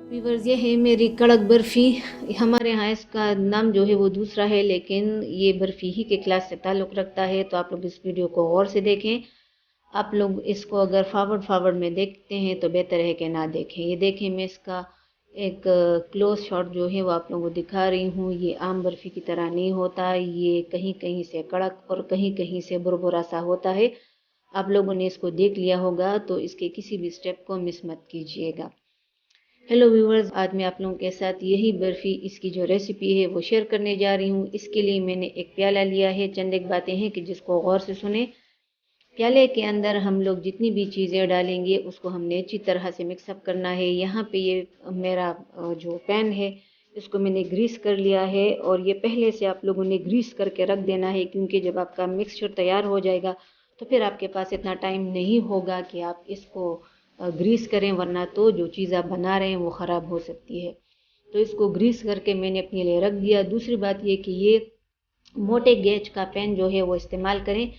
Viewers, ये है मेरी कड़क बर्फ़ी। हमारे यहाँ इसका नाम जो है वो दूसरा है, लेकिन ये बर्फ़ी ही के क्लास से ताल्लुक़ रखता है। तो आप लोग इस वीडियो को गौर से देखें। आप लोग इसको अगर फॉरवर्ड में देखते हैं तो बेहतर है कि ना देखें। ये देखें, मैं इसका एक क्लोज शॉट जो है वो आप लोगों को दिखा रही हूँ। ये आम बर्फ़ी की तरह नहीं होता, ये कहीं कहीं से कड़क और कहीं कहीं से बुरबुरा सा होता है। आप लोगों ने इसको देख लिया होगा तो इसके किसी भी स्टेप को मिस मत कीजिएगा। हेलो व्यूवर्स, आज मैं आप लोगों के साथ यही बर्फ़ी इसकी जो रेसिपी है वो शेयर करने जा रही हूँ। इसके लिए मैंने एक प्याला लिया है। चंद एक बातें हैं कि जिसको गौर से सुने। प्याले के अंदर हम लोग जितनी भी चीज़ें डालेंगे उसको हमने अच्छी तरह से मिक्सअप करना है। यहाँ पे ये मेरा जो पैन है इसको मैंने ग्रीस कर लिया है, और ये पहले से आप लोगों ने ग्रीस करके रख देना है, क्योंकि जब आपका मिक्सचर तैयार हो जाएगा तो फिर आपके पास इतना टाइम नहीं होगा कि आप इसको ग्रीस करें, वरना तो जो चीज़ आप बना रहे हैं वो ख़राब हो सकती है। तो इसको ग्रीस करके मैंने अपने लिए रख दिया। दूसरी बात ये कि ये मोटे गेज का पेन जो है वो इस्तेमाल करें,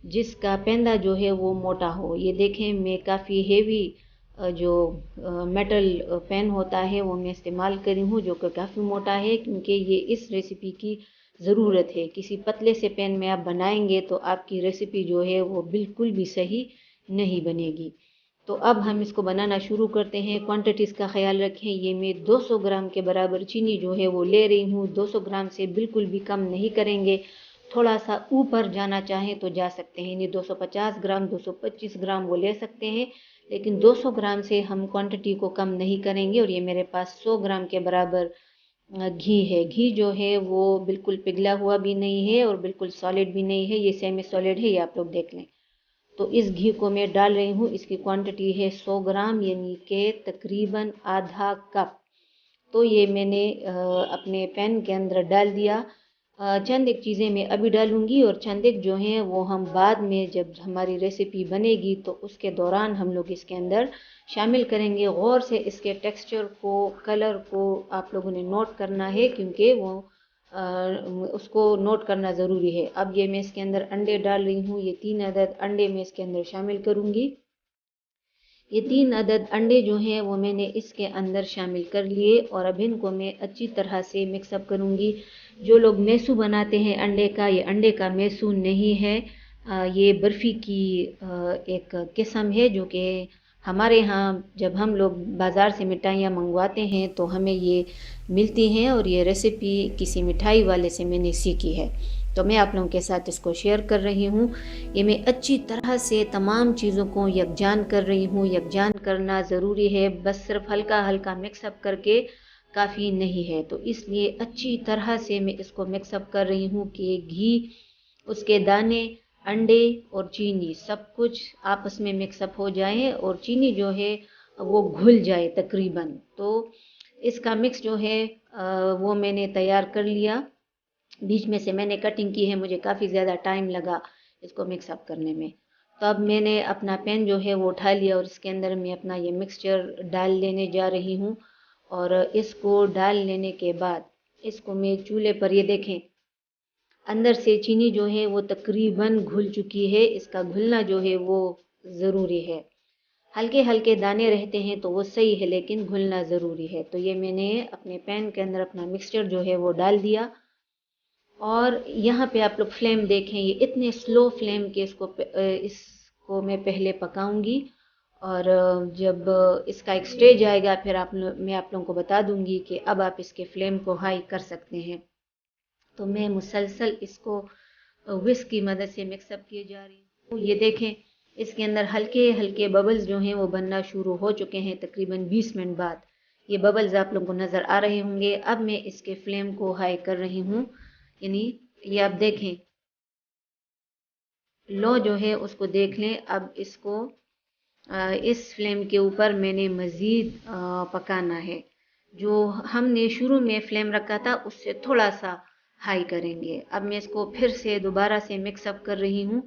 जिसका पेंदा जो है वो मोटा हो। ये देखें, मैं काफ़ी हेवी जो मेटल पेन होता है वो मैं इस्तेमाल करी हूँ, जो कि काफ़ी मोटा है, क्योंकि ये इस रेसिपी की ज़रूरत है। किसी पतले से पेन में आप बनाएंगे तो आपकी रेसिपी जो है वो बिल्कुल भी सही नहीं बनेगी। तो अब हम इसको बनाना शुरू करते हैं। क्वांटिटीज़ का ख्याल रखें। ये मैं 200 ग्राम के बराबर चीनी जो है वो ले रही हूँ। 200 ग्राम से बिल्कुल भी कम नहीं करेंगे। थोड़ा सा ऊपर जाना चाहें तो जा सकते हैं, नहीं 250 ग्राम 225 ग्राम वो ले सकते हैं, लेकिन 200 ग्राम से हम क्वांटिटी को कम नहीं करेंगे। और ये मेरे पास 100 ग्राम के बराबर घी है। घी जो है वो बिल्कुल पिघला हुआ भी नहीं है और बिल्कुल सॉलिड भी नहीं है, ये सेमी सॉलिड है, ये आप लोग देख लें। तो इस घी को मैं डाल रही हूँ। इसकी क्वांटिटी है 100 ग्राम, यानी कि तकरीबन आधा कप। तो ये मैंने अपने पैन के अंदर डाल दिया। चंद एक चीज़ें मैं अभी डालूंगी और चंद एक जो हैं वो हम बाद में जब हमारी रेसिपी बनेगी तो उसके दौरान हम लोग इसके अंदर शामिल करेंगे। गौर से इसके टेक्सचर को, कलर को आप लोगों ने नोट करना है, क्योंकि वो उसको नोट करना ज़रूरी है। अब ये मैं इसके अंदर अंडे डाल रही हूँ। ये 3 अदद अंडे मैं इसके अंदर शामिल करूँगी। ये 3 अदद अंडे जो हैं वो मैंने इसके अंदर शामिल कर लिए, और अब इनको मैं अच्छी तरह से मिक्सअप करूँगी। जो लोग मैसू बनाते हैं अंडे का, ये अंडे का मैसू नहीं है। ये बर्फ़ी की एक किस्म है, जो कि हमारे यहाँ जब हम लोग बाज़ार से मिठाइयाँ मंगवाते हैं तो हमें ये मिलती हैं, और ये रेसिपी किसी मिठाई वाले से मैंने सीखी है। तो मैं आप लोगों के साथ इसको शेयर कर रही हूँ। ये मैं अच्छी तरह से तमाम चीज़ों को यकजान कर रही हूँ। यकजान करना ज़रूरी है, बस सिर्फ हल्का हल्का मिक्सअप करके काफ़ी नहीं है। तो इसलिए अच्छी तरह से मैं इसको मिक्सअप कर रही हूँ कि घी, उसके दाने, अंडे और चीनी सब कुछ आपस में मिक्सअप हो जाए और चीनी जो है वो घुल जाए तकरीबन। तो इसका मिक्स जो है वो मैंने तैयार कर लिया। बीच में से मैंने कटिंग की है, मुझे काफ़ी ज़्यादा टाइम लगा इसको मिक्सअप करने में। तो अब मैंने अपना पैन जो है वो उठा लिया और इसके अंदर मैं अपना ये मिक्सचर डाल लेने जा रही हूँ। और इसको डाल लेने के बाद इसको मैं चूल्हे पर, ये देखें, अंदर से चीनी जो है वो तकरीबन घुल चुकी है। इसका घुलना जो है वो ज़रूरी है। हल्के हल्के दाने रहते हैं तो वो सही है, लेकिन घुलना ज़रूरी है। तो ये मैंने अपने पैन के अंदर अपना मिक्सचर जो है वो डाल दिया। और यहाँ पे आप लोग फ्लेम देखें, ये इतने स्लो फ्लेम के इसको मैं पहले पकाऊंगी, और जब इसका एक स्टेज आएगा फिर मैं आप लोगों को बता दूंगी कि अब आप इसके फ्लेम को हाई कर सकते हैं। तो मैं मुसलसल इसको विस्क की मदद से मिक्सअप किए जा रही हूँ। ये देखें, इसके अंदर हल्के हल्के बबल्स जो हैं वो बनना शुरू हो चुके हैं। तकरीबन 20 मिनट बाद ये बबल्स आप लोगों को नज़र आ रहे होंगे। अब मैं इसके फ्लेम को हाई कर रही हूँ, यानी ये आप देखें, लो जो है उसको देख लें। अब इसको इस फ्लेम के ऊपर मैंने मज़ीद पकाना है। जो हमने शुरू में फ्लेम रखा था उससे थोड़ा सा हाई करेंगे। अब मैं इसको फिर से दोबारा से मिक्सअप कर रही हूँ।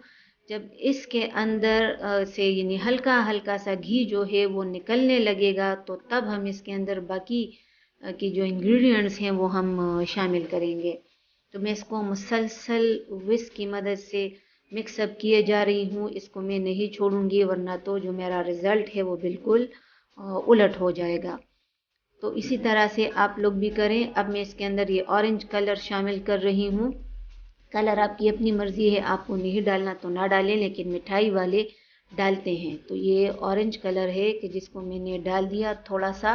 जब इसके अंदर से यानी हल्का हल्का सा घी जो है वो निकलने लगेगा तो तब हम इसके अंदर बाकी की जो इंग्रेडिएंट्स हैं वो हम शामिल करेंगे। तो मैं इसको मुसलसल विस्क की मदद से मिक्सअप किए जा रही हूँ। इसको मैं नहीं छोड़ूंगी, वरना तो जो मेरा रिज़ल्ट है वो बिल्कुल उलट हो जाएगा। तो इसी तरह से आप लोग भी करें। अब मैं इसके अंदर ये ऑरेंज कलर शामिल कर रही हूँ। कलर आपकी अपनी मर्ज़ी है, आपको नहीं डालना तो ना डालें, लेकिन मिठाई वाले डालते हैं। तो ये ऑरेंज कलर है कि जिसको मैंने डाल दिया थोड़ा सा।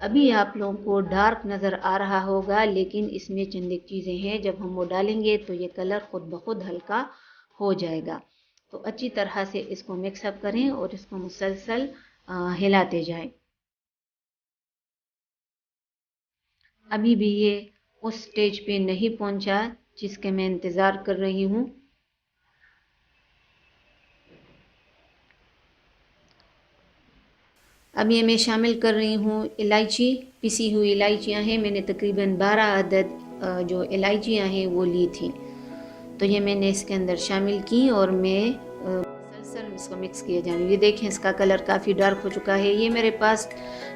अभी आप लोगों को डार्क नज़र आ रहा होगा, लेकिन इसमें चंद एक चीज़ें हैं, जब हम वो डालेंगे तो ये कलर ख़ुद ब खुद हल्का हो जाएगा। तो अच्छी तरह से इसको मिक्सअप करें और इसको मुसलसल हिलाते जाएं। अभी भी ये उस स्टेज पे नहीं पहुंचा जिसके मैं इंतज़ार कर रही हूँ। अब ये मैं शामिल कर रही हूँ इलायची, पिसी हुई इलायचियाँ हैं। मैंने तकरीबन 12 अदद जो इलायचियाँ हैं वो ली थी। तो ये मैंने इसके अंदर शामिल की और मैं मुसलसल इसको मिक्स किया जाए। ये देखें इसका कलर काफ़ी डार्क हो चुका है। ये मेरे पास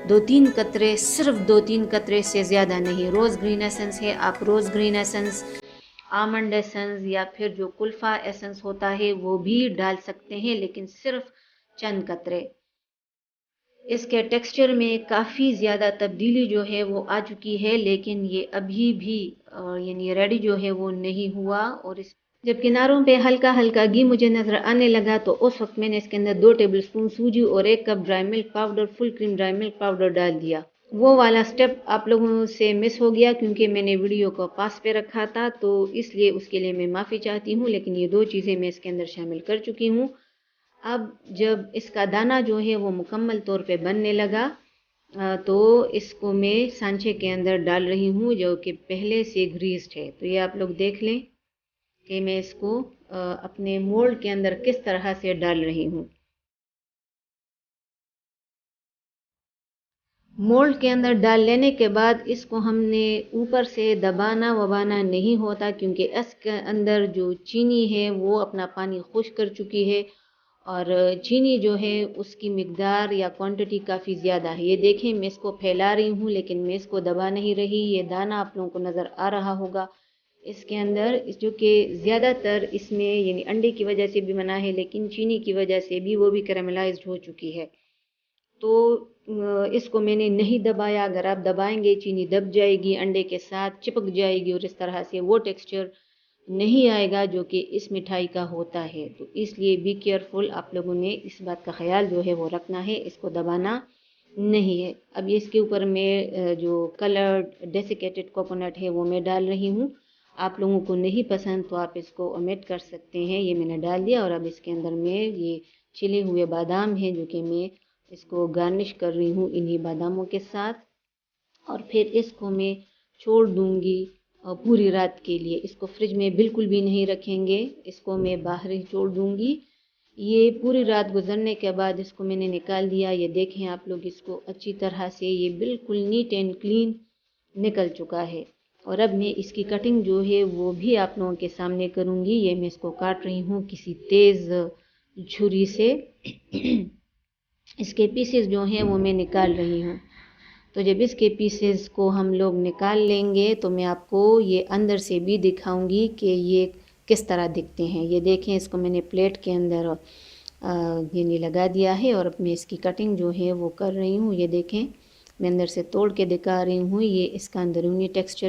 2-3 कतरे, सिर्फ 2-3 कतरे से ज़्यादा नहीं, रोज़ ग्रीन एसेंस है। आप रोज़ ग्रीन एसेंस, आमंड एसेंस या फिर जो कुल्फ़ा एसेंस होता है वो भी डाल सकते हैं, लेकिन सिर्फ चंद कतरे। इसके टेक्सचर में काफ़ी ज़्यादा तब्दीली जो है वो आ चुकी है, लेकिन ये अभी भी यानी रेडी जो है वो नहीं हुआ। और इस जब किनारों पे हल्का हल्का घी मुझे नज़र आने लगा तो उस वक्त मैंने इसके अंदर 2 टेबलस्पून सूजी और 1 cup dry milk powder, full cream dry milk powder डाल दिया। वो वाला स्टेप आप लोगों से मिस हो गया क्योंकि मैंने वीडियो को पास पे रखा था, तो इसलिए उसके लिए मैं माफ़ी चाहती हूँ। लेकिन ये 2 चीज़ें मैं इसके अंदर शामिल कर चुकी हूँ। अब जब इसका दाना जो है वो मुकम्मल तौर पे बनने लगा तो इसको मैं सांचे के अंदर डाल रही हूँ जो कि पहले से ग्रीस्ड है। तो ये आप लोग देख लें कि मैं इसको अपने मोल्ड के अंदर किस तरह से डाल रही हूँ। मोल्ड के अंदर डाल लेने के बाद इसको हमने ऊपर से दबाना वबाना नहीं होता, क्योंकि इसके अंदर जो चीनी है वो अपना पानी खुश कर चुकी है और चीनी जो है उसकी मिकदार या क्वांटिटी काफ़ी ज़्यादा है। ये देखें मैं इसको फैला रही हूँ लेकिन मैं इसको दबा नहीं रही। ये दाना आप लोगों को नज़र आ रहा होगा इसके अंदर, जो कि ज़्यादातर इसमें यानी अंडे की वजह से भी बना है, लेकिन चीनी की वजह से भी वो भी कैरामलाइज्ड हो चुकी है। तो इसको मैंने नहीं दबाया। अगर आप दबाएंगे चीनी दब जाएगी, अंडे के साथ चिपक जाएगी और इस तरह से वो टेक्सचर नहीं आएगा जो कि इस मिठाई का होता है। तो इसलिए बी केयरफुल, आप लोगों ने इस बात का ख्याल जो है वो रखना है, इसको दबाना नहीं है। अब इसके ऊपर मैं जो कलर्ड डेसिकेटेड कोकोनट है वो मैं डाल रही हूँ। आप लोगों को नहीं पसंद तो आप इसको ओमिट कर सकते हैं। ये मैंने डाल दिया और अब इसके अंदर मैं ये छिले हुए बादाम हैं जो कि मैं इसको गार्निश कर रही हूँ इन्हीं बादामों के साथ। और फिर इसको मैं छोड़ दूँगी पूरी रात के लिए। इसको फ्रिज में बिल्कुल भी नहीं रखेंगे, इसको मैं बाहर ही छोड़ दूँगी। ये पूरी रात गुजरने के बाद इसको मैंने निकाल दिया। ये देखें आप लोग, इसको अच्छी तरह से ये बिल्कुल नीट एंड क्लीन निकल चुका है। और अब मैं इसकी कटिंग जो है वो भी आप लोगों के सामने करूँगी। ये मैं इसको काट रही हूँ किसी तेज़ छुरी से। इसके पीसेस जो हैं वो मैं निकाल रही हूँ। तो जब इसके पीसेस को हम लोग निकाल लेंगे तो मैं आपको ये अंदर से भी दिखाऊंगी कि ये किस तरह दिखते हैं। ये देखें, इसको मैंने प्लेट के अंदर यानी लगा दिया है और अब मैं इसकी कटिंग जो है वो कर रही हूँ। ये देखें, मैं अंदर से तोड़ के दिखा रही हूँ। ये इसका अंदरूनी टेक्सचर